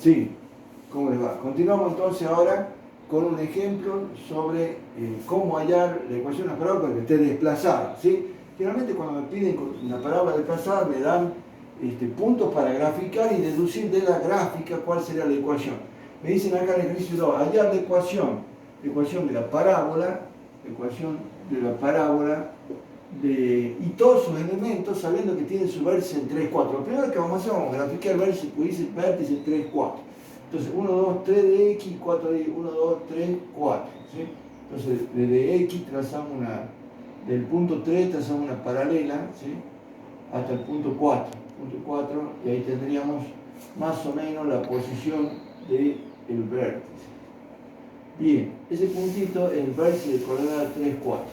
Sí, ¿cómo les va? Continuamos entonces ahora con un ejemplo sobre cómo hallar la ecuación de una parábola que esté desplazada, ¿sí? Generalmente cuando me piden una parábola desplazada me dan puntos para graficar y deducir de la gráfica cuál sería la ecuación. Me dicen acá en el ejercicio 2, hallar la ecuación de la parábola, y todos sus elementos sabiendo que tienen su vértice en 3, 4. Lo primero que vamos a hacer, vamos a graficar el vértice 3, 4. Entonces 1, 2, 3 de X, 4 de Y, 1, 2, 3, 4. ¿Sí? Entonces desde X trazamos del punto 3 trazamos una paralela, ¿sí? Hasta el punto 4. Y ahí tendríamos más o menos la posición del vértice. Bien, ese puntito es el vértice de coordenada 3, 4.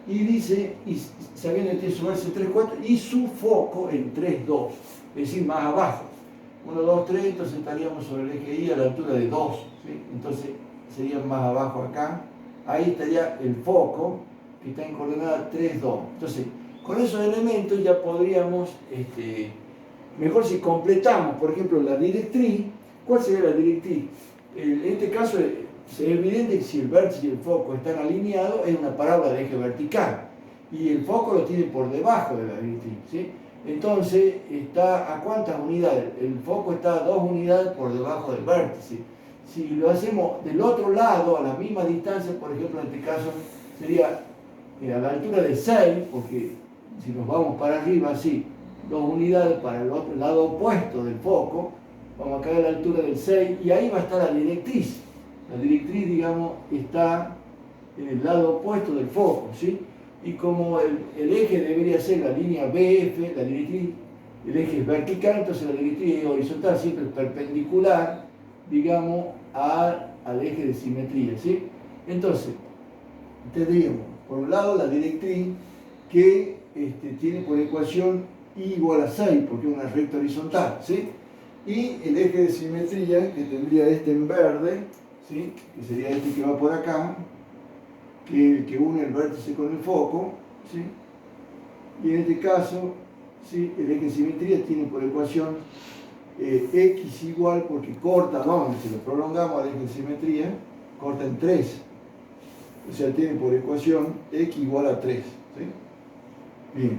Y dice, y sabiendo que tiene su vértice 3, 4 y su foco en 3, 2, es decir, más abajo. 1, 2, 3, entonces estaríamos sobre el eje Y a la altura de 2, ¿sí? Entonces sería más abajo acá. Ahí estaría el foco que está en coordenada 3, 2. Entonces, con esos elementos ya podríamos, mejor si completamos, por ejemplo, la directriz. ¿Cuál sería la directriz? En este caso es evidente que si el vértice y el foco están alineados, es una parábola de eje vertical. Y el foco lo tiene por debajo de la directriz, ¿sí? Entonces, ¿está a cuántas unidades? El foco está a 2 unidades por debajo del vértice. Si lo hacemos del otro lado, a la misma distancia, por ejemplo, en este caso, sería a la altura de 6, porque si nos vamos para arriba, así, 2 unidades para el otro lado opuesto del foco, vamos a caer a la altura del 6, y ahí va a estar la directriz. La directriz, digamos, está en el lado opuesto del foco, ¿sí? Y como el eje debería ser la línea BF, la directriz, el eje es vertical, entonces la directriz es horizontal, siempre perpendicular, digamos, al eje de simetría, ¿sí? Entonces, tendríamos, por un lado, la directriz que tiene por ecuación Y igual a 6, porque es una recta horizontal, ¿sí? Y el eje de simetría, que tendría en verde, ¿sí? Que sería este que va por acá, que es el que une el vértice con el foco, ¿sí? Y en este caso, ¿sí? El eje de simetría tiene por ecuación X igual, porque corta, ¿dónde? Si lo prolongamos al eje de simetría, corta en 3. O sea, tiene por ecuación X igual a 3, ¿sí? Bien,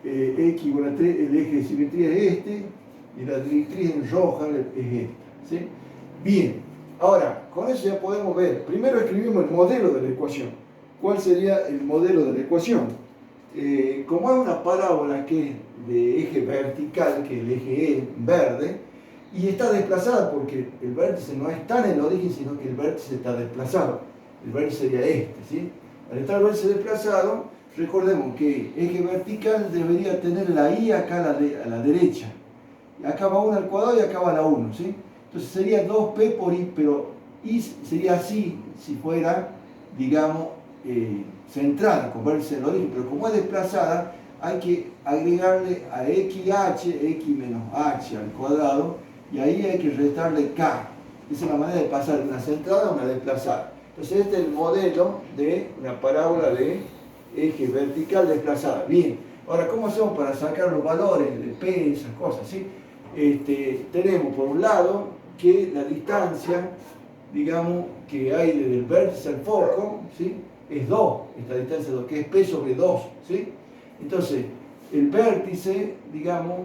X igual a 3, el eje de simetría es y la directriz en roja es esta, ¿sí? Bien, ahora, con eso ya podemos ver. Primero escribimos el modelo de la ecuación. ¿Cuál sería el modelo de la ecuación? Como es una parábola que es de eje vertical, que el eje E verde, y está desplazada porque el vértice no está en el origen, sino que el vértice está desplazado. El vértice sería ¿sí? Al estar el vértice desplazado, recordemos que eje vertical debería tener la Y acá a la derecha. Acá va 1 al cuadrado y acá va la 1, ¿sí? Entonces sería 2P por Y, pero Y sería así si fuera, digamos, centrada, con vértice del origen, pero como es desplazada, hay que agregarle a XH, X menos H al cuadrado, y ahí hay que restarle K. Esa es la manera de pasar de una centrada a una desplazada. Entonces este es el modelo de una parábola de eje vertical desplazada. Bien, ahora ¿cómo hacemos para sacar los valores de P, esas cosas? ¿Sí? Tenemos por un lado que la distancia, digamos, que hay desde el vértice al foco, ¿sí? Es 2, esta distancia es 2, que es P sobre 2, ¿sí? Entonces, el vértice, digamos,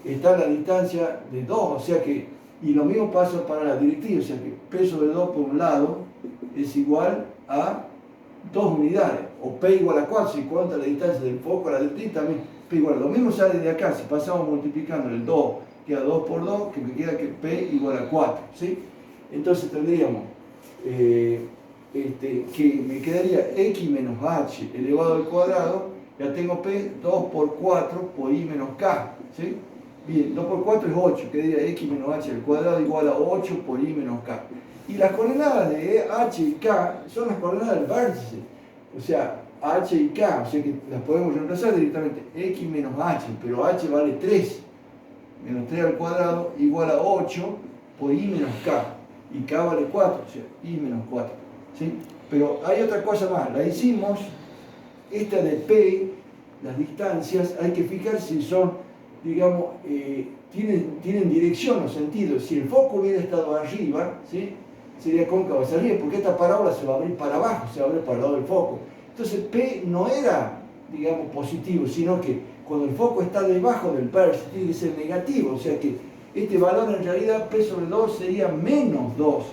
está a la distancia de 2, o sea que, y lo mismo pasa para la directriz, o sea que P sobre 2 por un lado es igual a 2 unidades, o P igual a 4, si cuenta la distancia del foco a la directriz, también P igual a, lo mismo sale de acá, si pasamos multiplicando el 2, queda 2 por 2, que me queda que P igual a 4, ¿sí? Entonces tendríamos que me quedaría X menos H elevado al cuadrado, ya tengo P, 2 por 4 por I menos K, ¿sí? Bien, 2 por 4 es 8, quedaría X menos H al cuadrado igual a 8 por I menos K. Y las coordenadas de H y K son las coordenadas del vértice, o sea, H y K, o sea que las podemos reemplazar directamente, X menos H, pero H vale 3, menos 3 al cuadrado igual a 8 por I menos K, y K vale 4, o sea, I menos 4, ¿sí? Pero hay otra cosa más, la hicimos, esta de P, las distancias, hay que fijar si son, digamos, tienen dirección o sentido. Si el foco hubiera estado arriba, ¿sí? Sería cóncavo hacia arriba, porque esta parábola se va a abrir para abajo, se va a abrir para el lado del foco. Entonces P no era, digamos, positivo, sino que cuando el foco está debajo del vértice tiene que ser negativo, o sea que este valor en realidad P sobre 2 sería menos 2.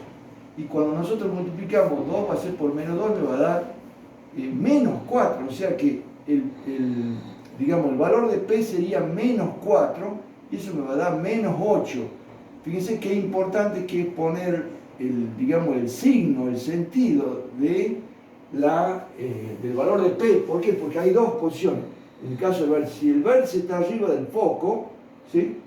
Y cuando nosotros multiplicamos 2 va a ser por menos 2, me va a dar menos 4, o sea que digamos, el valor de P sería menos 4 y eso me va a dar menos 8. Fíjense qué importante que es poner digamos, el signo, el sentido del valor de P. ¿Por qué? Porque hay dos posiciones. En el caso del vértice, si el vértice está arriba del foco, ¿sí?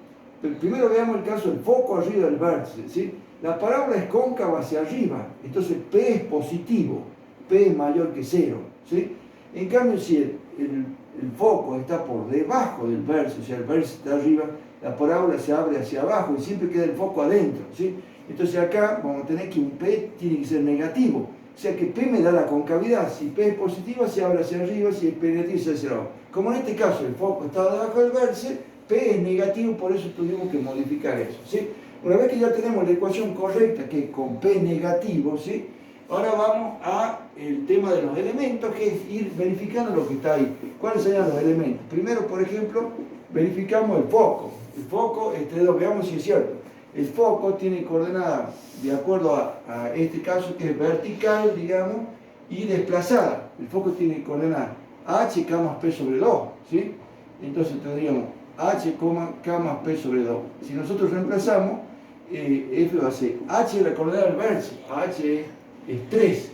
Pero primero veamos el caso del foco arriba del vértice, ¿sí? La parábola es cóncava hacia arriba, entonces P es positivo, P es mayor que 0, ¿sí? En cambio, si el foco está por debajo del vértice, o sea, el vértice está arriba, la parábola se abre hacia abajo y siempre queda el foco adentro, ¿sí? Entonces acá vamos a tener que un P tiene que ser negativo, o sea que P me da la concavidad. Si P es positiva se abre hacia arriba, si es P negativo se abre hacia abajo. Como en este caso el foco estaba debajo del vértice, P es negativo, por eso tuvimos que modificar eso, ¿sí? Una vez que ya tenemos la ecuación correcta, que es con P negativo, ¿sí? Ahora vamos al tema de los elementos, que es ir verificando lo que está ahí. ¿Cuáles serían los elementos? Primero, por ejemplo, verificamos el foco. El foco, veamos si es cierto. El foco tiene coordenadas de acuerdo a este caso, que es vertical, digamos, y desplazada. El foco tiene coordenadas h, más p sobre 2, ¿sí? Entonces tendríamos h, k más p sobre 2. Si nosotros reemplazamos, f va a ser h es la coordenada del vértice, h es 3,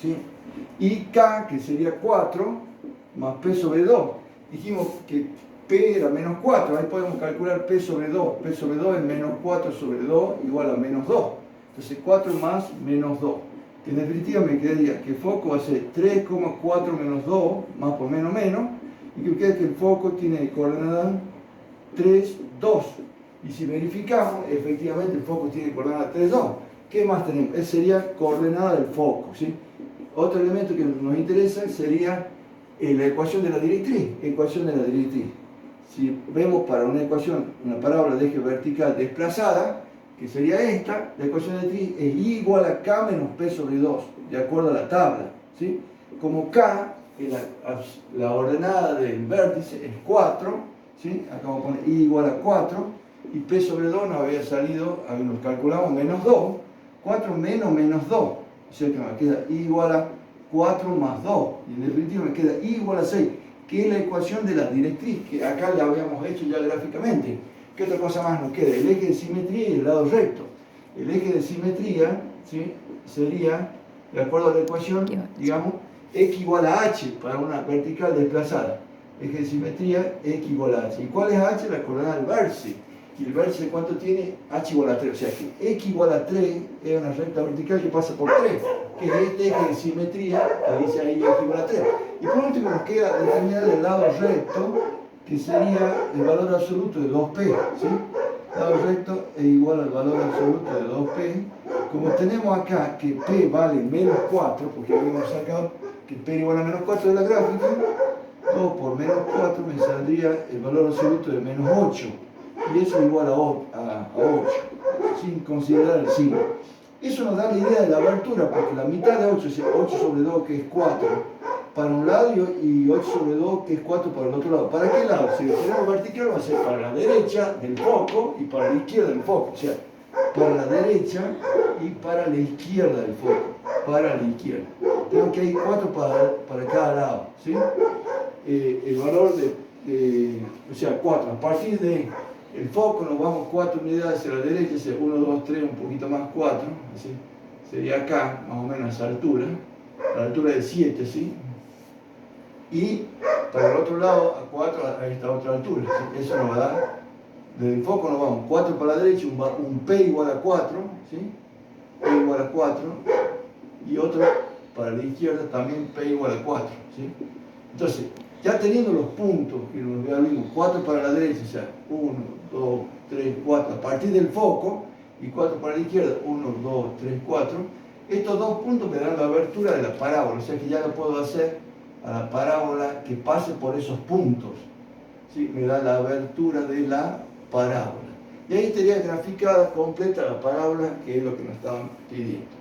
¿sí? Y k, que sería 4, más p sobre 2. Dijimos que p era menos 4, ahí podemos calcular p sobre 2. P sobre 2 es menos 4 sobre 2 igual a menos 2. Entonces 4 más menos 2. Que en definitiva me quedaría que el foco va a ser 3,4 menos 2, más por menos menos, y que me queda que el foco tiene coordenada 3, 2. Y si verificamos, efectivamente el foco tiene coordenada 3, 2. ¿Qué más tenemos? Esa sería coordenada del foco, ¿sí? Otro elemento que nos interesa sería la ecuación de la directriz. Ecuación de la directriz. Si vemos para una ecuación, una parábola de eje vertical desplazada, que sería esta, la ecuación de la directriz es igual a k menos p sobre 2, de acuerdo a la tabla, ¿sí? Como k, la ordenada del vértice es 4, ¿sí? Acá vamos a poner i igual a 4, y p sobre 2 nos había salido, nos calculamos menos 2, 4 menos 2, o sea que me queda i igual a 4 más 2, y en definitiva me queda i igual a 6, que es la ecuación de la directriz, que acá la habíamos hecho ya gráficamente. ¿Qué otra cosa más nos queda? El eje de simetría y el lado recto. El eje de simetría, ¿sí? Sería, de acuerdo a la ecuación, digamos, x igual a h para una vertical desplazada. Eje de simetría, x igual a h. ¿Y cuál es h? La coordenada del vértice. ¿Y el vértice cuánto tiene? H igual a 3. O sea que x igual a 3 es una recta vertical que pasa por 3, que es este eje de simetría, que dice ahí x igual a 3. Y por último nos queda determinar el lado recto, que sería el valor absoluto de 2p, ¿sí? El lado recto es igual al valor absoluto de 2p. Como tenemos acá que p vale menos 4, porque habíamos sacado que p igual a menos 4 de la gráfica, 2 por menos 4 me saldría el valor absoluto de menos 8. Y eso es igual a 8, sin considerar el signo. Eso nos da la idea de la abertura, porque la mitad de 8 es 8 sobre 2, que es 4, para un lado, y 8 sobre 2, que es 4 para el otro lado. ¿Para qué lado? Si lo tenemos vertical va a ser para la derecha del foco y para la izquierda del foco. O sea, para la derecha y para la izquierda del foco. Para la izquierda. Tengo que hay 4 para cada lado, ¿sí? El valor o sea, 4. A partir de el foco nos vamos 4 unidades hacia la derecha, o sea, 1, 2, 3, un poquito más 4, ¿sí? Sería acá, más o menos a esa altura, a la altura de 7, ¿sí? Y para el otro lado, a 4 a esta otra altura, ¿sí? Eso nos va a dar, desde el foco nos vamos 4 para la derecha, un P igual a 4, ¿sí? P igual a 4, y otro para la izquierda también P igual a 4, ¿sí? Entonces, ya teniendo los puntos, que nos vimos 4 para la derecha, o sea, 1, 2, 3, 4, a partir del foco, y 4 para la izquierda, 1, 2, 3, 4, estos dos puntos me dan la abertura de la parábola, o sea que ya lo puedo hacer a la parábola que pase por esos puntos, ¿sí? Me da la abertura de la parábola. Y ahí estaría graficada completa la parábola, que es lo que nos estaban pidiendo.